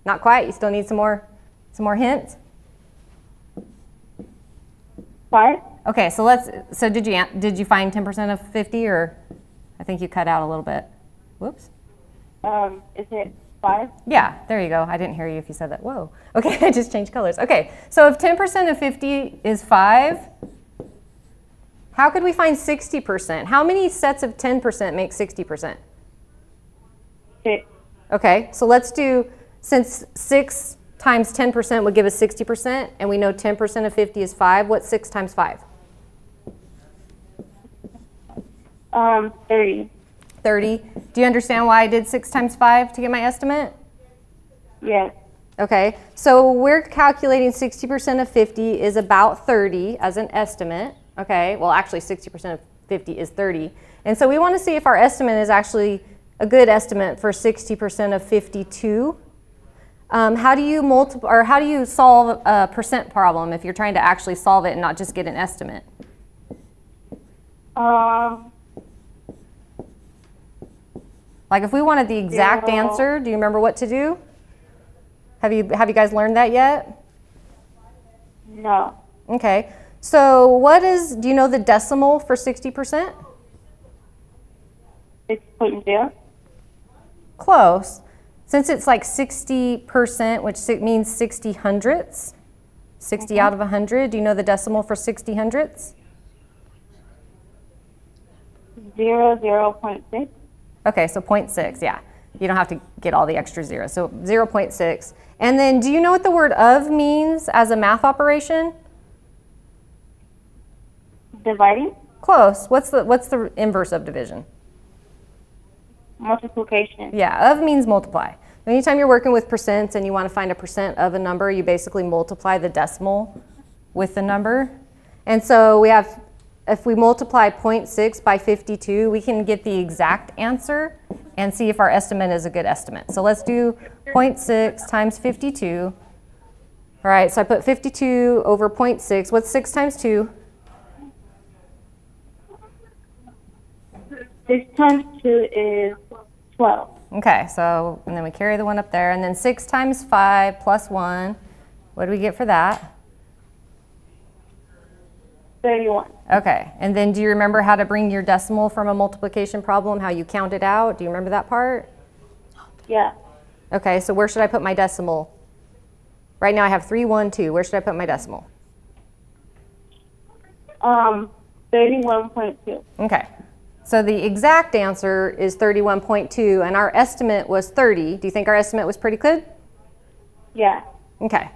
Not quite. You still need some more hints? What? Okay, so did you find 10% of 50, or I think you cut out a little bit. Whoops. Is it 5? Yeah, there you go. I didn't hear you if you said that. Whoa. Okay, I just changed colors. Okay, so if 10% of 50 is 5, how could we find 60%? How many sets of 10% make 60%? 6. Okay, so let's do, since 6 times 10% would give us 60%, and we know 10% of 50 is 5, what's 6 times 5? 30. 30. Do you understand why I did 6 times 5 to get my estimate? Yes. Okay, so we're calculating 60% of 50 is about 30 as an estimate. Okay, well actually 60% of 50 is 30. And so we want to see if our estimate is actually a good estimate for 60% of 52. How do you multiply, or how do you solve a percent problem if you're trying to actually solve it and not just get an estimate? Like if we wanted the exact answer, do you remember what to do? Have you guys learned that yet? No. Okay. So what is, do you know the decimal for 60%? 6.0. Close. Since it's like 60%, which means 60 hundredths, 60 out of 100, do you know the decimal for 60 hundredths? 0.6. Okay, so 0.6, yeah. You don't have to get all the extra zeros. So 0.6. And then do you know what the word of means as a math operation? Dividing. Close. What's the inverse of division? Multiplication. Yeah, of means multiply. Anytime you're working with percents and you want to find a percent of a number, you basically multiply the decimal with the number. And so we have, if we multiply 0.6 by 52, we can get the exact answer and see if our estimate is a good estimate. So let's do 0.6 times 52. All right, so I put 52 over 0.6. What's 6 times 2? 6 times 2 is 12. Okay, so, and then we carry the 1 up there. And then 6 times 5 plus 1. What do we get for that? 31. Okay, and then do you remember how to bring your decimal from a multiplication problem, how you count it out? Do you remember that part? Yeah. Okay, so where should I put my decimal? Right now I have 3, 1, 2. Where should I put my decimal? 31.2. Okay, so the exact answer is 31.2, and our estimate was 30. Do you think our estimate was pretty good? Yeah. Okay,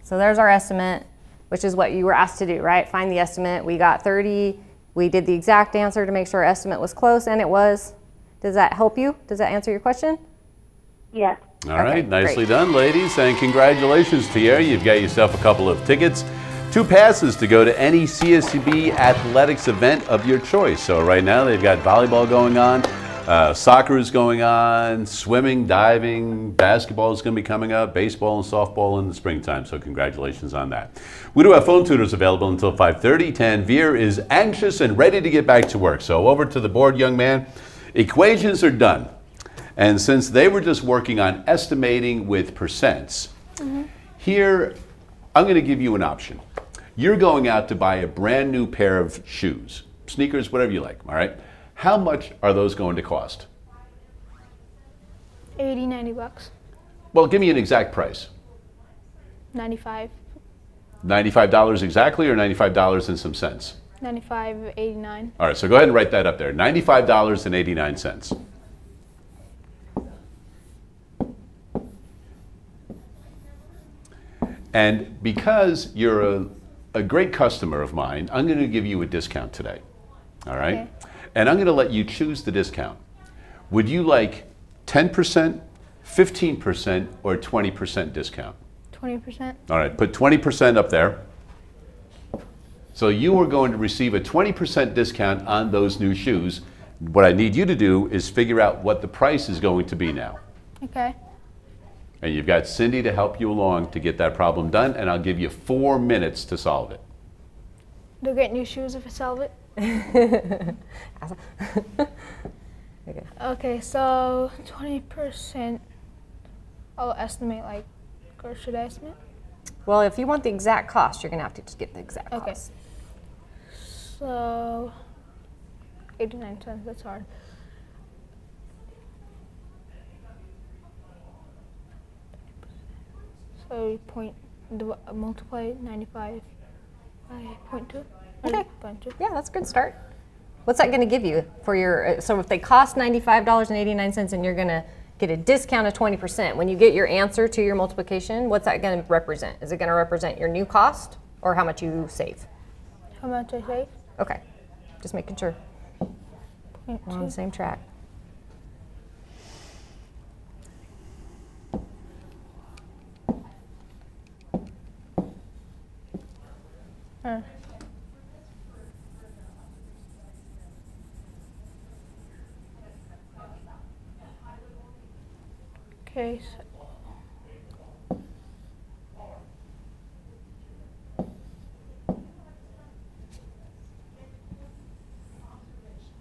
so there's our estimate, which is what you were asked to do, right? Find the estimate. We got 30. We did the exact answer to make sure our estimate was close, and it was. Does that help you? Does that answer your question? Yeah. All right, Okay, nicely great. done, ladies, and congratulations to you. You've got yourself a couple of tickets, 2 passes to go to any CSCB athletics event of your choice. So right now they've got volleyball going on, soccer is going on, swimming, diving, basketball is going to be coming up, baseball and softball in the springtime. So congratulations on that. We do have phone tutors available until 5:30. Tanvir is anxious and ready to get back to work. So over to the board, young man. Equations are done. And since they were just working on estimating with percents, here I'm going to give you an option. You're going out to buy a brand new pair of shoes, sneakers, whatever you like, all right? How much are those going to cost? 80, 90 bucks. Well, give me an exact price. 95. $95 exactly, or $95 and some cents? 95, 89. All right, so go ahead and write that up there. $95.89. And because you're a great customer of mine, I'm going to give you a discount today. All right? Okay. And I'm going to let you choose the discount. Would you like 10%, 15%, or 20% discount? 20%. All right, put 20% up there. So you are going to receive a 20% discount on those new shoes. What I need you to do is figure out what the price is going to be now. Okay. And you've got Cindy to help you along to get that problem done, and I'll give you 4 minutes to solve it. Do I get new shoes if I solve it? Okay. Okay, so 20%. I'll estimate, like, or should I estimate? Well, if you want the exact cost, you're going to have to just get the exact Okay. cost. So 89 cents, that's hard. So you multiply 95 by 0.2. Okay. 0.2. Yeah, that's a good start. What's that going to give you for your, so if they cost $95.89 and you're going to get a discount of 20%, when you get your answer to your multiplication, what's that going to represent? Is it going to represent your new cost or how much you save? How much I save? Okay, just making sure 0.2. we're on the same track. Okay.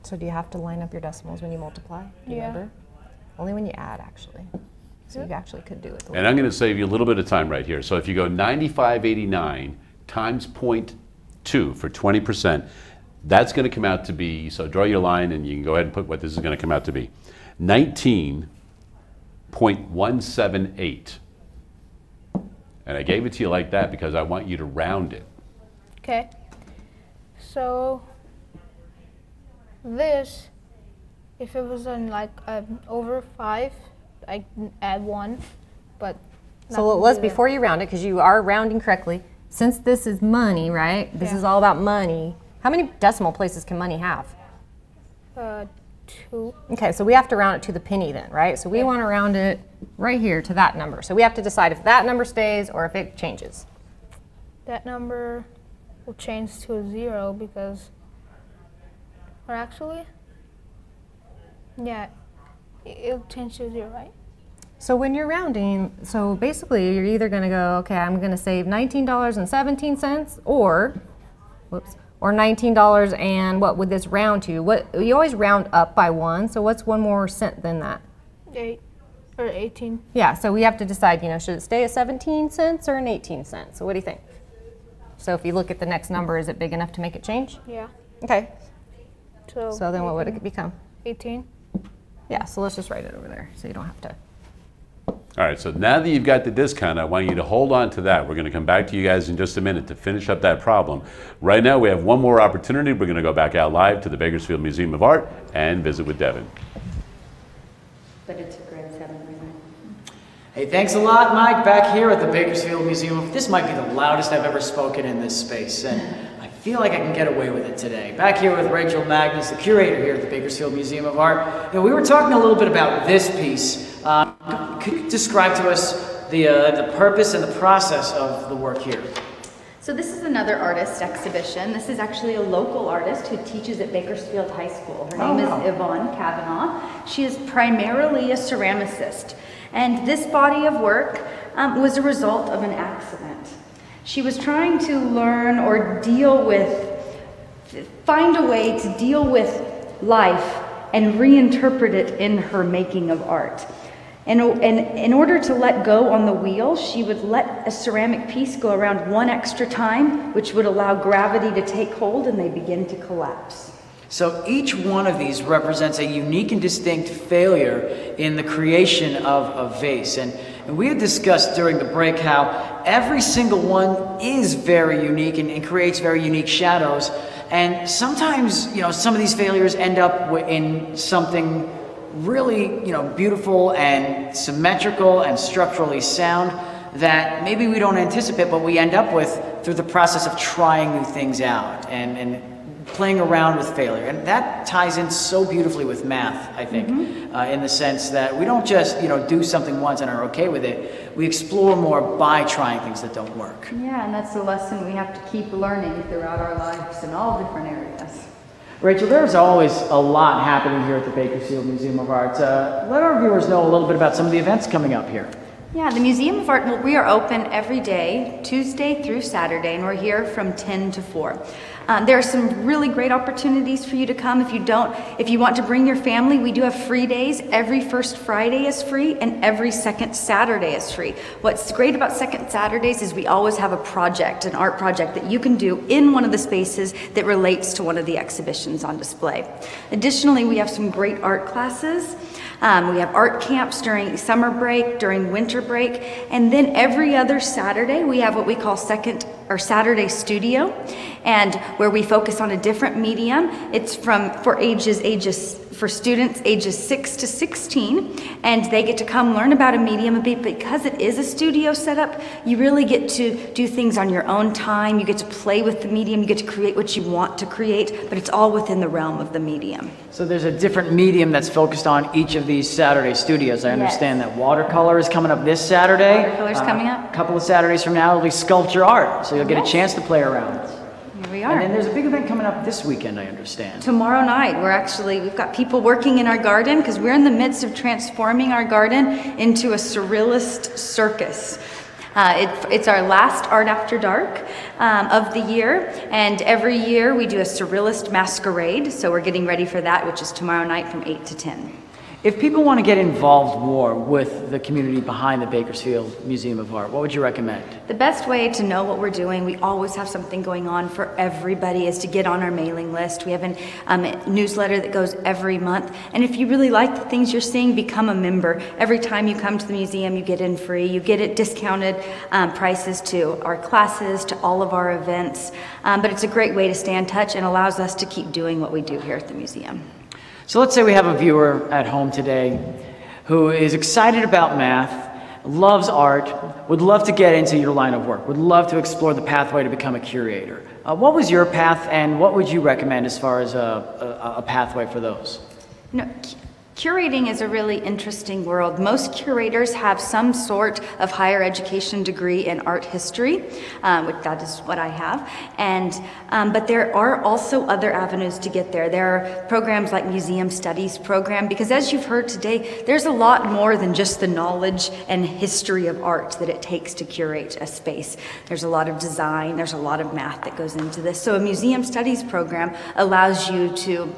So do you have to line up your decimals when you multiply? Do you Yeah. remember? Only when you add, actually. So you actually could do it. And I'm going to save you a little bit of time right here. So if you go 9589 times 0.2 for 20%, that's going to come out to be, so draw your line and you can go ahead and put what this is going to come out to be. 19.178. And I gave it to you like that because I want you to round it. Okay. So this, if it was on like over 5, I can add 1, but so let's, before you round it, because you are rounding correctly, since this is money, right? This is all about money. How many decimal places can money have? 2. Okay, so we have to round it to the penny then, right? So we want to round it right here to that number. So we have to decide if that number stays or if it changes. That number will change to a 0 because, or actually, yeah, it'll change to 0, right? So when you're rounding, so basically you're either going to go, okay, I'm going to save $19.17 or, whoops, or $19 and what would this round to? What, you always round up by 1, so what's one more cent than that? 8 or 18. Yeah, so we have to decide, you know, should it stay at 17 cents or an 18 cents? So what do you think? So if you look at the next number, is it big enough to make it change? Yeah. Okay. So then what would it become? 18. Yeah, so let's just write it over there so you don't have to. All right, so now that you've got the discount, I want you to hold on to that. We're going to come back to you guys in just a minute to finish up that problem. Right now, we have one more opportunity. We're going to go back out live to the Bakersfield Museum of Art and visit with Devin. But it's a grade 7 reason. Hey, thanks a lot, Mike. Back here at the Bakersfield Museum. This might be the loudest I've ever spoken in this space, and I feel like I can get away with it today. Back here with Rachel Magnus, the curator here at the Bakersfield Museum of Art. You know, we were talking a little bit about this piece. Could you describe to us the purpose and the process of the work here? So this is another artist exhibition. This is actually a local artist who teaches at Bakersfield High School. Her name is Yvonne Kavanaugh. She is primarily a ceramicist. And this body of work was a result of an accident. She was trying to learn or find a way to deal with life and reinterpret it in her making of art. And in order to let go on the wheel, she would let a ceramic piece go around one extra time, which would allow gravity to take hold and they begin to collapse. So each one of these represents a unique and distinct failure in the creation of a vase. And we had discussed during the break how every single one is very unique and creates very unique shadows. And sometimes, you know, some of these failures end up in something really, you know, beautiful and symmetrical and structurally sound that maybe we don't anticipate, but we end up with through the process of trying new things out and playing around with failure. And that ties in so beautifully with math, I think, in the sense that we don't just, you know, do something once and are okay with it. We explore more by trying things that don't work. Yeah, and that's the lesson we have to keep learning throughout our lives in all different areas. Rachel, there's always a lot happening here at the Bakersfield Museum of Art. Let our viewers know a little bit about some of the events coming up here. Yeah, the Museum of Art, we are open every day, Tuesday through Saturday, and we're here from 10 to 4. There are some really great opportunities for you to come. If you want to bring your family, we do have free days. Every first Friday is free and every second Saturday is free. What's great about second Saturdays is we always have a project, an art project that you can do in one of the spaces that relates to one of the exhibitions on display. Additionally, we have some great art classes. We have art camps during summer break, during winter break, and then every other Saturday we have what we call Saturday Studio, and where we focus on a different medium. It's for students ages 6 to 16, and they get to come learn about a medium a bit. Because it is a studio setup, you really get to do things on your own time. You get to play with the medium, you get to create what you want to create, but it's all within the realm of the medium. So there's a different medium that's focused on each of these Saturday studios. I understand that watercolor is coming up this Saturday. Watercolor's coming up. A couple of Saturdays from now, it'll be sculpture art, so you'll get a chance to play around. Here we are. And then there's a big event coming up this weekend, I understand. Tomorrow night, we've got people working in our garden because we're in the midst of transforming our garden into a surrealist circus. It's our last Art After Dark of the year, and every year we do a surrealist masquerade, so we're getting ready for that, which is tomorrow night from 8 to 10. If people want to get involved more with the community behind the Bakersfield Museum of Art, what would you recommend? The best way to know what we're doing, we always have something going on for everybody, is to get on our mailing list. We have a newsletter that goes every month, and if you really like the things you're seeing, become a member. Every time you come to the museum, you get in free. You get it discounted prices to our classes, to all of our events, but it's a great way to stay in touch and allows us to keep doing what we do here at the museum. So let's say we have a viewer at home today who is excited about math, loves art, would love to get into your line of work, would love to explore the pathway to become a curator. What was your path, and what would you recommend as far as a pathway for those? Curating is a really interesting world. Most curators have some sort of higher education degree in art history, which that is what I have. But there are also other avenues to get there. There are programs like Museum Studies program, because as you've heard today, there's a lot more than just the knowledge and history of art that it takes to curate a space. There's a lot of design, there's a lot of math that goes into this. So a Museum Studies program allows you to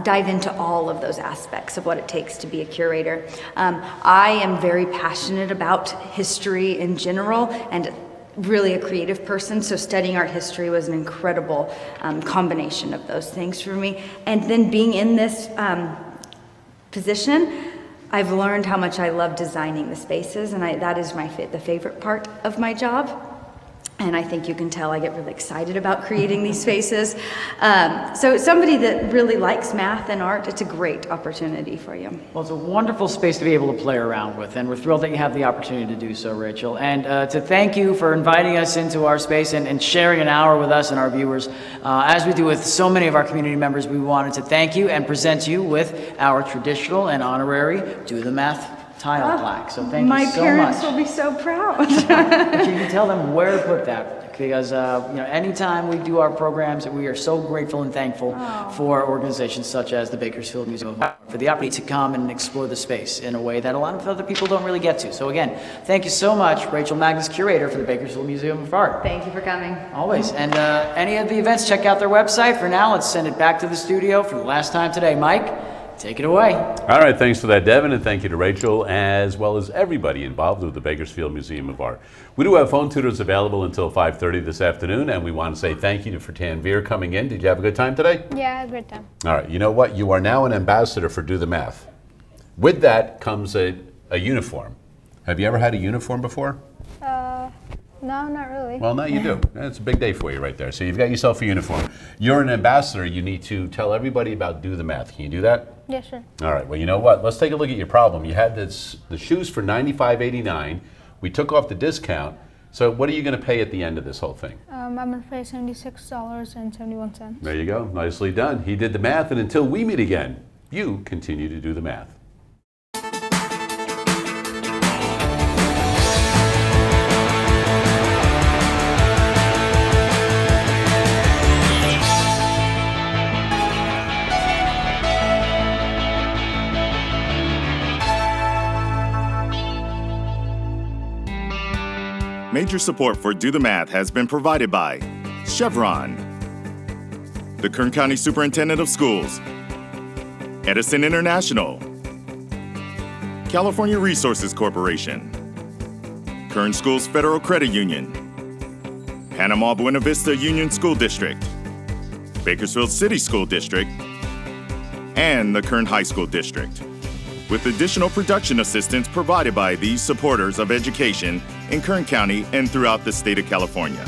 dive into all of those aspects of what it takes to be a curator. I am very passionate about history in general and really a creative person, so studying art history was an incredible combination of those things for me. And then being in this position, I've learned how much I love designing the spaces, and that is the favorite part of my job. And I think you can tell I get really excited about creating these spaces. So somebody that really likes math and art, it's a great opportunity for you. Well, it's a wonderful space to be able to play around with, and we're thrilled that you have the opportunity to do so, Rachel. And to thank you for inviting us into our space and sharing an hour with us and our viewers. As we do with so many of our community members, we wanted to thank you and present you with our traditional and honorary Do the Math tile plaque. So thank you so much. My parents will be so proud. But you can tell them where to put that, because anytime we do our programs, we are so grateful and thankful for organizations such as the Bakersfield Museum of Art for the opportunity to come and explore the space in a way that a lot of other people don't really get to. So again, thank you so much, Rachel Magnus, Curator for the Bakersfield Museum of Art. Thank you for coming. Always. And any of the events, check out their website. For now, let's send it back to the studio for the last time today. Mike, take it away. All right, thanks for that, Devin, and thank you to Rachel, as well as everybody involved with the Bakersfield Museum of Art. We do have phone tutors available until 5:30 this afternoon, and we want to say thank you to Tanvir coming in. Did you have a good time today? Yeah, I had a great time. All right, you know what? You are now an ambassador for Do the Math. With that comes a uniform. Have you ever had a uniform before? No, not really. Well, now you do. It's a big day for you right there. So you've got yourself a uniform. You're an ambassador. You need to tell everybody about Do the Math. Can you do that? Yeah, sure. All right. Well, you know what? Let's take a look at your problem. You had the shoes for $95.89. We took off the discount. So what are you going to pay at the end of this whole thing? I'm going to pay $76.71. There you go. Nicely done. He did the math, and until we meet again, you continue to do the math. Major support for Do the Math has been provided by Chevron, the Kern County Superintendent of Schools, Edison International, California Resources Corporation, Kern Schools Federal Credit Union, Panama Buena Vista Union School District, Bakersfield City School District, and the Kern High School District, with additional production assistance provided by these supporters of education in Kern County and throughout the state of California.